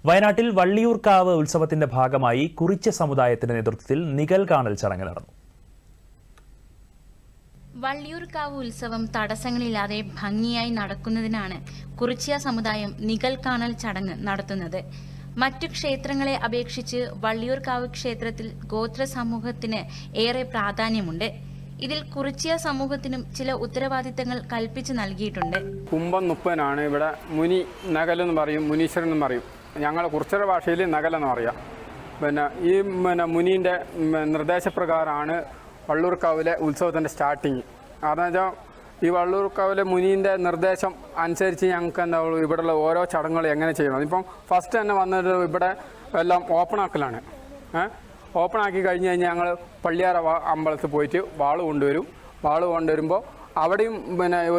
വയനാട്ടിൽ വള്ളിയൂർക്കാവ് ഉത്സവത്തിന്റെ ഭാഗമായി കുറിച്യ സമുദായത്തിന്റെ നേതൃത്വത്തിൽ നികൽ കാണൽ ചടങ്ങ് നടന്നു. വള്ളിയൂർക്കാവ് ഉത്സവം തടസ്സങ്ങളില്ലാതെ ഭംഗിയായി നടക്കുന്നതിനാണ് കുറിച്യ സമുദായം നികൽ കാണൽ ചടങ്ങ് നടത്തുന്നത്. മറ്റു ക്ഷേത്രങ്ങളെ അപേക്ഷിച്ച് വള്ളിയൂർക്കാവ് ക്ഷേത്രത്തിൽ ഗോത്ര സമൂഹത്തിന് ഏറെ പ്രാധാന്യമുണ്ട്. ഇതിൽ കുറിച്യ സമൂഹത്തിനും ചില ഉത്തരവാദിത്തങ്ങൾ കൽപ്പിച്ചു നൽകിയിട്ടുണ്ട്. കുംഭം നുപ്പനാണ് ഇവിടെ മുനി നകലെന്ന് പറയും, മുനീശ്വരൻ എന്ന് പറയും. ഞങ്ങൾ കുറിച്യരുടെ ഭാഷയിൽ നകലെന്ന് പറയാം. ഈ മുനീൻ്റെ നിർദ്ദേശപ്രകാരമാണ് വള്ളൂർക്കാവിലെ ഉത്സവത്തിൻ്റെ സ്റ്റാർട്ടിങ്. കാരണം വെച്ചാൽ ഈ വള്ളൂർക്കാവിലെ മുനീൻ്റെ നിർദ്ദേശം അനുസരിച്ച് ഞങ്ങൾക്ക് എന്താ ഇവിടെയുള്ള ഓരോ ചടങ്ങുകൾ എങ്ങനെ ചെയ്യണം. ഇപ്പം ഫസ്റ്റ് തന്നെ വന്നിട്ട് ഇവിടെ എല്ലാം ഓപ്പൺ ആക്കലാണ്. ഓപ്പൺ ആക്കി കഴിഞ്ഞ് കഴിഞ്ഞാൽ ഞങ്ങൾ പള്ളിയാറ അമ്പലത്തിൽ പോയിട്ട് വാള് കൊണ്ടുവരും. വാള് കൊണ്ടുവരുമ്പോൾ അവിടെയും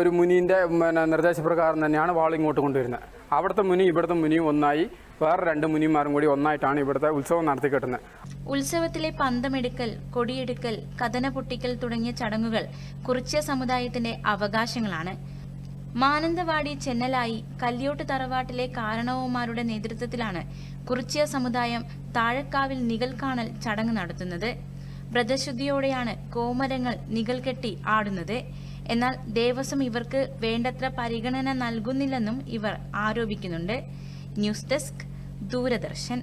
ഒരു മുനീൻ്റെ നിർദ്ദേശപ്രകാരം തന്നെയാണ് വാൾ ഇങ്ങോട്ട് കൊണ്ടുവരുന്നത്. അവിടുത്തെ മുനി ഇവിടുത്തെ മുനിയും ഒന്നായി വേറെ രണ്ട് മുനിമാരും കൂടി ഒന്നായിട്ടാണ് ഇവിടുത്തെ ഉത്സവം നടത്തി കിട്ടുന്നത്. ഉത്സവത്തിലെ പന്തമെടുക്കൽ, കൊടിയെടുക്കൽ, കഥന പൊട്ടിക്കൽ തുടങ്ങിയ ചടങ്ങുകൾ കുറിച്യ സമുദായത്തിന്റെ അവകാശങ്ങളാണ്. മാനന്തവാടി ചെന്നലായി കല്യോട്ട് തറവാട്ടിലെ കാരണവന്മാരുടെ നേതൃത്വത്തിലാണ് കുറിച്യ സമുദായം താഴക്കാവിൽ നികൽ കാണൽ ചടങ്ങ് നടത്തുന്നത്. വ്രതശുദ്ധിയോടെയാണ് കോമരങ്ങൾ നികൽ കെട്ടി ആടുന്നത്. എന്നാൽ ദേവസ്വം ഇവർക്ക് വേണ്ടത്ര പരിഗണന നൽകുന്നില്ലെന്നും ഇവർ ആരോപിക്കുന്നുണ്ട്. News desk, Doordarshan.